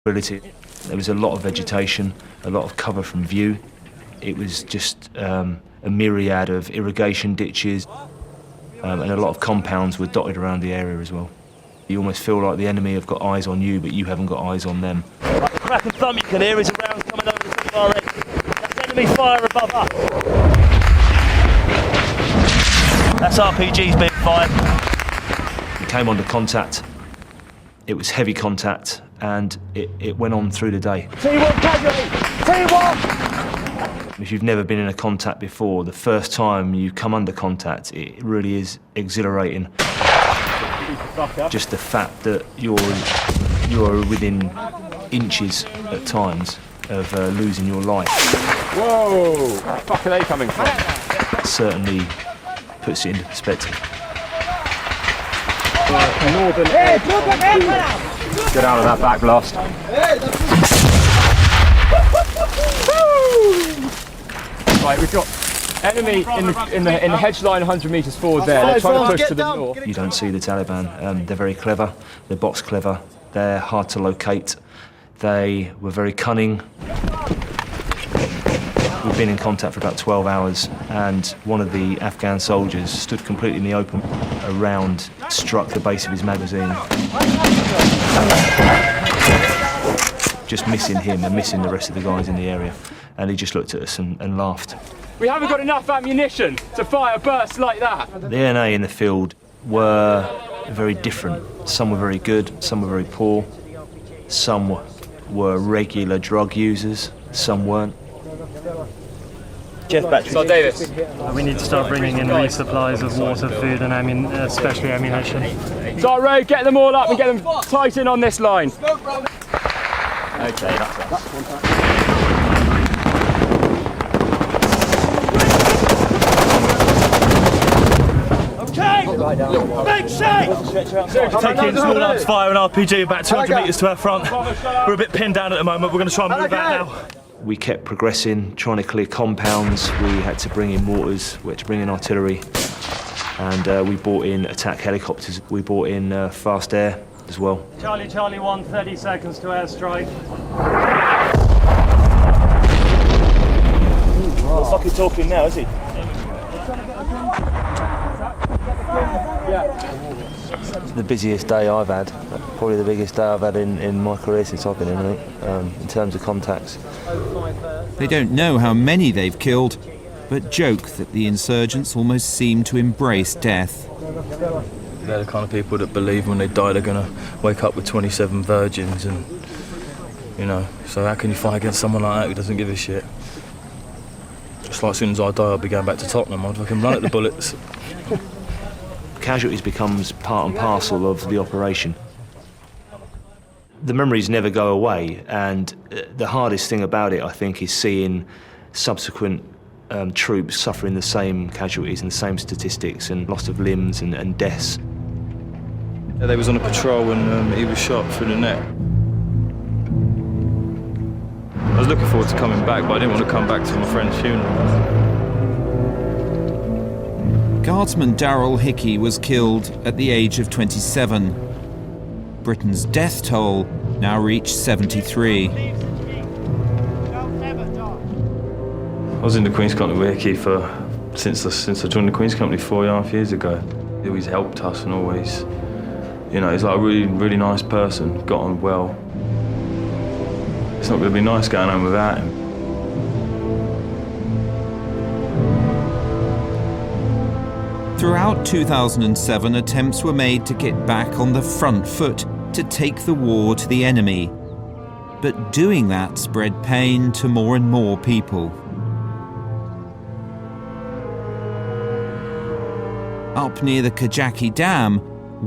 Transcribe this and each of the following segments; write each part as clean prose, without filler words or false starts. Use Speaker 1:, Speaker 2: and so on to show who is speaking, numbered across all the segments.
Speaker 1: There was a lot of vegetation, a lot of cover from view. It was just a myriad of irrigation ditches, and a lot of compounds were dotted around the area as well. You almost feel like the enemy have got eyes on you, but you haven't got eyes on them.
Speaker 2: The crack and thump you can hear is a round coming over the far edge. That's enemy fire above us. That's RPGs being fired.
Speaker 1: We came under contact. It was heavy contact, and it went on through the day.
Speaker 2: T1 casualty! T1!
Speaker 1: If you've never been in a contact before, the first time you come under contact, it really is exhilarating. Just the fact that you're within inches at times of losing your life.
Speaker 3: Whoa! Where the fuck are they coming from?
Speaker 1: Certainly puts it into perspective.
Speaker 3: Get out of that back blast. Right, we've got enemy in the hedge line 100 metres forward there. They're trying to push to the north.
Speaker 1: You don't see the Taliban. They're very clever. They're box clever. They're hard to locate. They were very cunning. We've been in contact for about 12 hours, and one of the Afghan soldiers stood completely in the open. A round struck the base of his magazine, just missing him and missing the rest of the guys in the area. And he just looked at us and laughed.
Speaker 3: We haven't got enough ammunition to fire a burst like that.
Speaker 1: The NA in the field were very different. Some were very good, some were very poor. Some were regular drug users, some weren't.
Speaker 2: Jeff Battery.
Speaker 3: So Davis.
Speaker 4: We need to start bringing in resupplies of water, food and especially ammunition.
Speaker 3: So Ray, get them all up and get them tight in on this line.
Speaker 2: Okay, that's us. Okay! Big shake!
Speaker 4: Taking small arms fire and RPG about 200 metres to our front. We're a bit pinned down at the moment. We're going to try and move out now.
Speaker 1: We kept progressing, trying to clear compounds. We had to bring in mortars, we had to bring in artillery, and we brought in attack helicopters. We brought in fast air as well.
Speaker 4: Charlie 1, 30 seconds to airstrike.
Speaker 2: Not fucking talking now, is he?
Speaker 1: It's the busiest day I've had, probably the biggest day I've had in my career since I've been in it, in terms of contacts.
Speaker 5: They don't know how many they've killed, but joke that the insurgents almost seem to embrace death.
Speaker 6: They're the kind of people that believe when they die they're going to wake up with 27 virgins, and you know, so how can you fight against someone like that who doesn't give a shit? Just like as soon as I die I'll be going back to Tottenham, I'd fucking run at the bullets.
Speaker 1: Casualties becomes part and parcel of the operation. The memories never go away, and the hardest thing about it, I think, is seeing subsequent troops suffering the same casualties and the same statistics and loss of limbs and deaths.
Speaker 6: Yeah, they was on a patrol when he was shot through the neck. I was looking forward to coming back, but I didn't want to come back to my friend's funeral.
Speaker 5: Guardsman Darrell Hickey was killed at the age of 27. Britain's death toll now reached 73.
Speaker 6: I was in the Queen's Company with Hickey since I joined the Queen's Company 4.5 years ago. He always helped us and always, you know, he's like a really, really nice person, got on well. It's not going to be nice going home without him.
Speaker 5: Throughout 2007, attempts were made to get back on the front foot to take the war to the enemy. But doing that spread pain to more and more people. Up near the Kajaki Dam,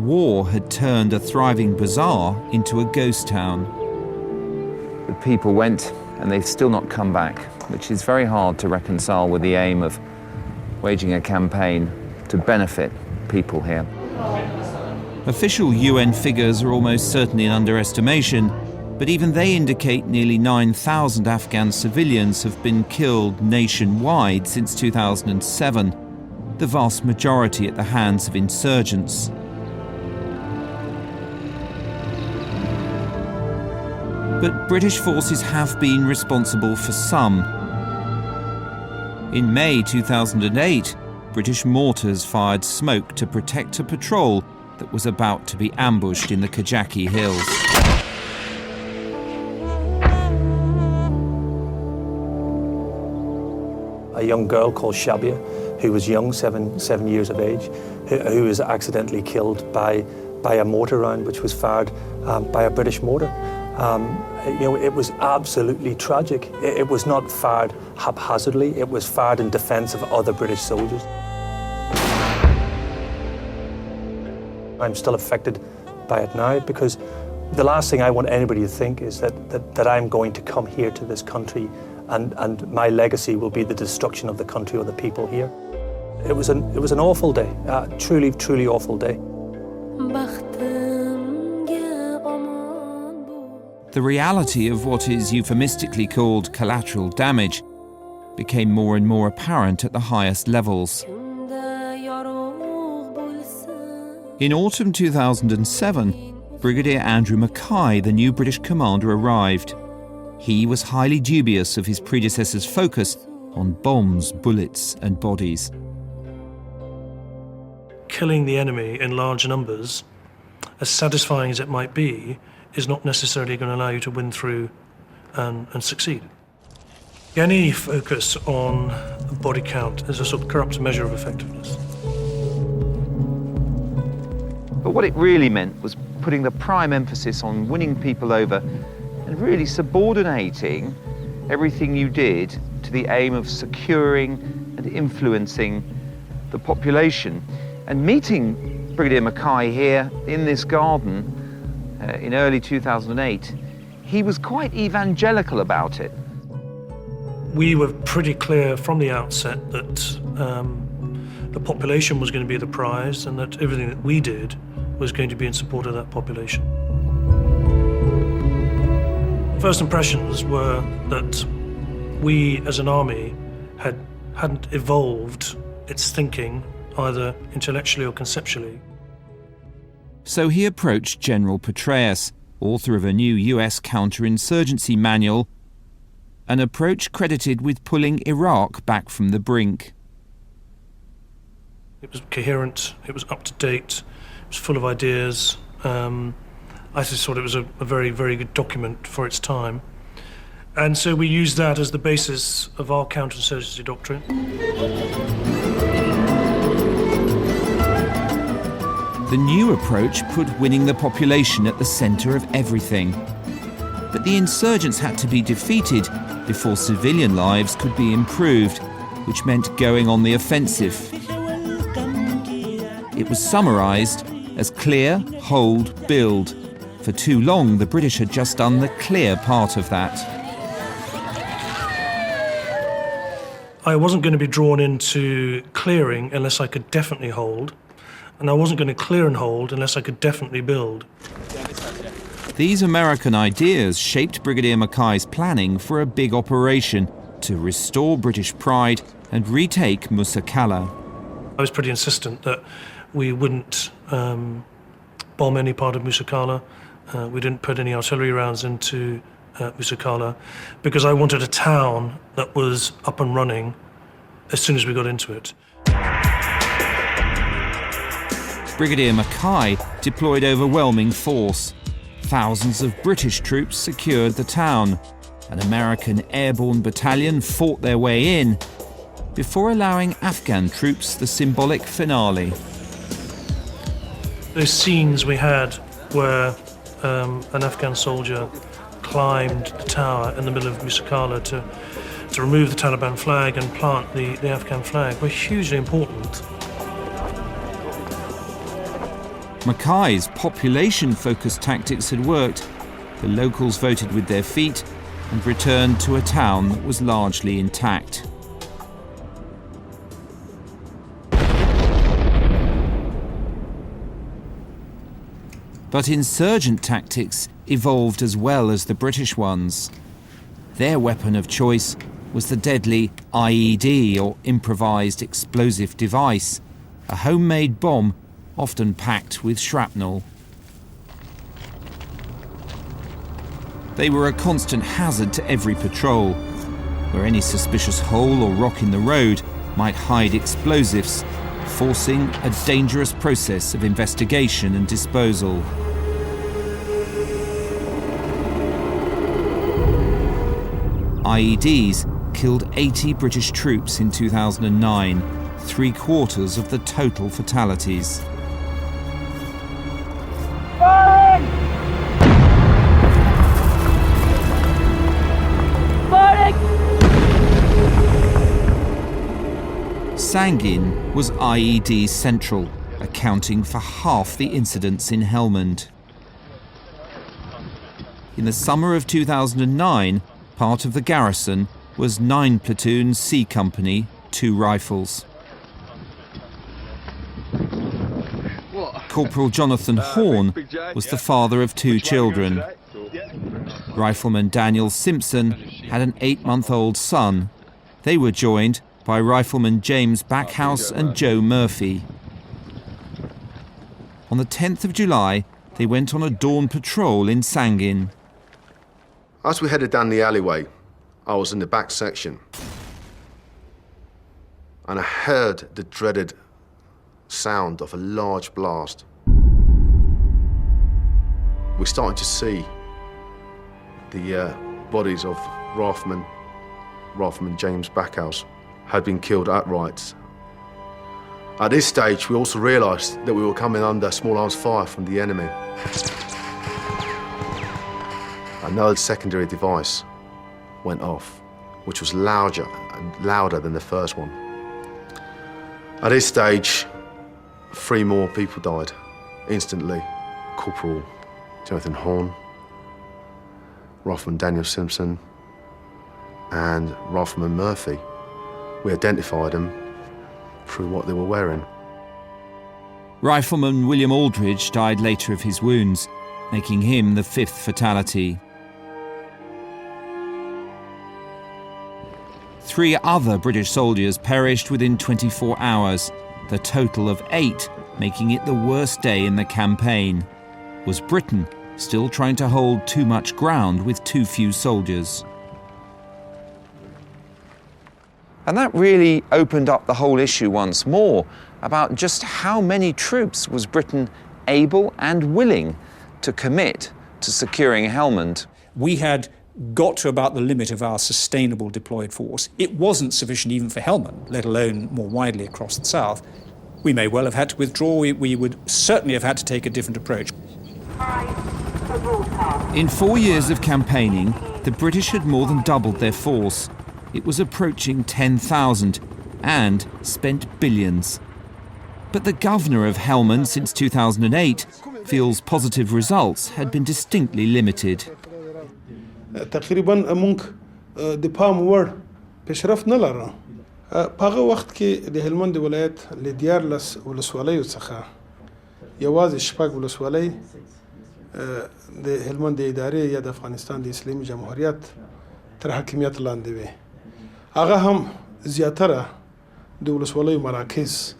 Speaker 5: war had turned a thriving bazaar into a ghost town.
Speaker 7: The people went and they've still not come back, which is very hard to reconcile with the aim of waging a campaign to benefit people here.
Speaker 5: Official UN figures are almost certainly an underestimation, but even they indicate nearly 9,000 Afghan civilians have been killed nationwide since 2007, the vast majority at the hands of insurgents. But British forces have been responsible for some. In May 2008, British mortars fired smoke to protect a patrol that was about to be ambushed in the Kajaki Hills.
Speaker 8: A young girl called Shabia, who was young, seven years of age, who was accidentally killed by a mortar round which was fired by a British mortar. It was absolutely tragic. It was not fired haphazardly, it was fired in defence of other British soldiers. I'm still affected by it now because the last thing I want anybody to think is that I'm going to come here to this country and my legacy will be the destruction of the country or the people here. It was an awful day, truly, truly awful day.
Speaker 5: The reality of what is euphemistically called collateral damage became more and more apparent at the highest levels. In autumn 2007, Brigadier Andrew Mackay, the new British commander, arrived. He was highly dubious of his predecessor's focus on bombs, bullets and bodies.
Speaker 9: Killing the enemy in large numbers, as satisfying as it might be, is not necessarily going to allow you to win through and succeed. Any focus on body count is a sort of corrupt measure of effectiveness.
Speaker 7: But what it really meant was putting the prime emphasis on winning people over and really subordinating everything you did to the aim of securing and influencing the population. And meeting Brigadier Mackay here in this garden in early 2008, he was quite evangelical about it.
Speaker 9: We were pretty clear from the outset that the population was going to be the prize and that everything that we did was going to be in support of that population. First impressions were that we as an army hadn't evolved its thinking either intellectually or conceptually.
Speaker 5: So he approached General Petraeus, author of a new US counterinsurgency manual, an approach credited with pulling Iraq back from the brink.
Speaker 9: It was coherent, it was up to date, it was full of ideas. I just thought it was a very, very good document for its time. And so we used that as the basis of our counterinsurgency doctrine.
Speaker 5: The new approach put winning the population at the centre of everything. But the insurgents had to be defeated before civilian lives could be improved, which meant going on the offensive. It was summarised as clear, hold, build. For too long, the British had just done the clear part of that.
Speaker 9: I wasn't going to be drawn into clearing unless I could definitely hold, and I wasn't going to clear and hold unless I could definitely build.
Speaker 5: These American ideas shaped Brigadier Mackay's planning for a big operation to restore British pride and retake Musa Qala.
Speaker 9: I was pretty insistent that we wouldn't bomb any part of Musa Qala. We didn't put any artillery rounds into Musa Qala because I wanted a town that was up and running as soon as we got into it.
Speaker 5: Brigadier Mackay deployed overwhelming force. Thousands of British troops secured the town. An American airborne battalion fought their way in before allowing Afghan troops the symbolic finale.
Speaker 9: Those scenes we had where an Afghan soldier climbed the tower in the middle of Musa Qala to remove the Taliban flag and plant the Afghan flag were hugely important.
Speaker 5: Mackay's population-focused tactics had worked. The locals voted with their feet and returned to a town that was largely intact. But insurgent tactics evolved as well as the British ones. Their weapon of choice was the deadly IED, or improvised explosive device, a homemade bomb often packed with shrapnel. They were a constant hazard to every patrol, where any suspicious hole or rock in the road might hide explosives, forcing a dangerous process of investigation and disposal. IEDs killed 80 British troops in 2009, 3/4 of the total fatalities. Sangin was IED central, accounting for half the incidents in Helmand. In the summer of 2009, part of the garrison was 9 platoons C Company, 2 rifles. Corporal Jonathan Horn was the father of 2 children. Rifleman Daniel Simpson had an 8-month-old son. They were joined by Rifleman James Backhouse and Joe Murphy. On the 10th of July, they went on a dawn patrol in Sangin.
Speaker 10: As we headed down the alleyway, I was in the back section, and I heard the dreaded sound of a large blast. We started to see the bodies of Rifleman James Backhouse had been killed outright. At this stage, we also realised that we were coming under small arms fire from the enemy. Another secondary device went off, which was louder than the first one. At this stage, 3 more people died instantly. Corporal Jonathan Horn, Rifleman Daniel Simpson, and Rifleman Murphy. We identified them through what they were wearing.
Speaker 5: Rifleman William Aldridge died later of his wounds, making him the 5th fatality. 3 other British soldiers perished within 24 hours, the total of 8, making it the worst day in the campaign. Was Britain still trying to hold too much ground with too few soldiers?
Speaker 7: And that really opened up the whole issue once more about just how many troops was Britain able and willing to commit to securing Helmand.
Speaker 11: We had got to about the limit of our sustainable deployed force. It wasn't sufficient even for Helmand, let alone more widely across the south. We may well have had to withdraw. We would certainly have had to take a different approach.
Speaker 5: In 4 years of campaigning, the British had more than doubled their force. It was approaching 10,000 and spent billions. But the governor of Helmand since 2008 feels positive results had been distinctly limited.
Speaker 12: تقریبا مونږ د پام وړ پیشرفت نه لرو. په هغه وخت کې د هلمند ولایت له 14 ولسوالیو څخه یوازې 6 ولسوالۍ د هلمند ادارې یا د افغانستان د اسلامي جمهوریت تر حاکمیت لاندې وي. هغه هم زیاتره د ولسوالیو مراکز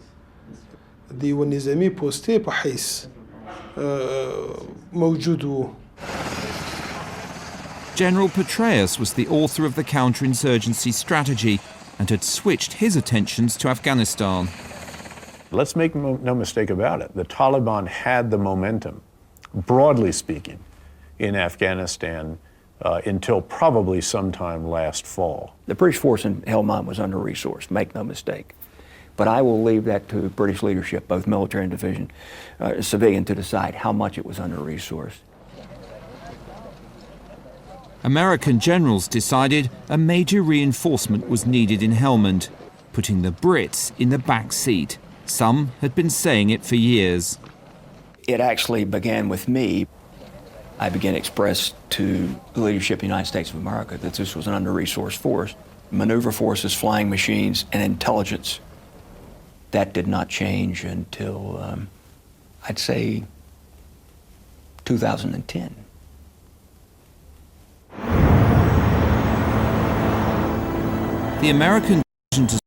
Speaker 12: د یو نظامي پوستې په حیث موجود وو.
Speaker 5: General Petraeus was the author of the counterinsurgency strategy and had switched his attentions to Afghanistan.
Speaker 13: Let's make no mistake about it. The Taliban had the momentum, broadly speaking, in Afghanistan until probably sometime last fall.
Speaker 14: The British force in Helmand was under-resourced, make no mistake. But I will leave that to British leadership, both military and civilian, to decide how much it was under-resourced.
Speaker 5: American generals decided a major reinforcement was needed in Helmand, putting the Brits in the back seat. Some had been saying it for years.
Speaker 14: It actually began with me. I began to express to the leadership of the United States of America that this was an under-resourced force. Maneuver forces, flying machines, and intelligence. That did not change until, I'd say, 2010.
Speaker 5: The American decision to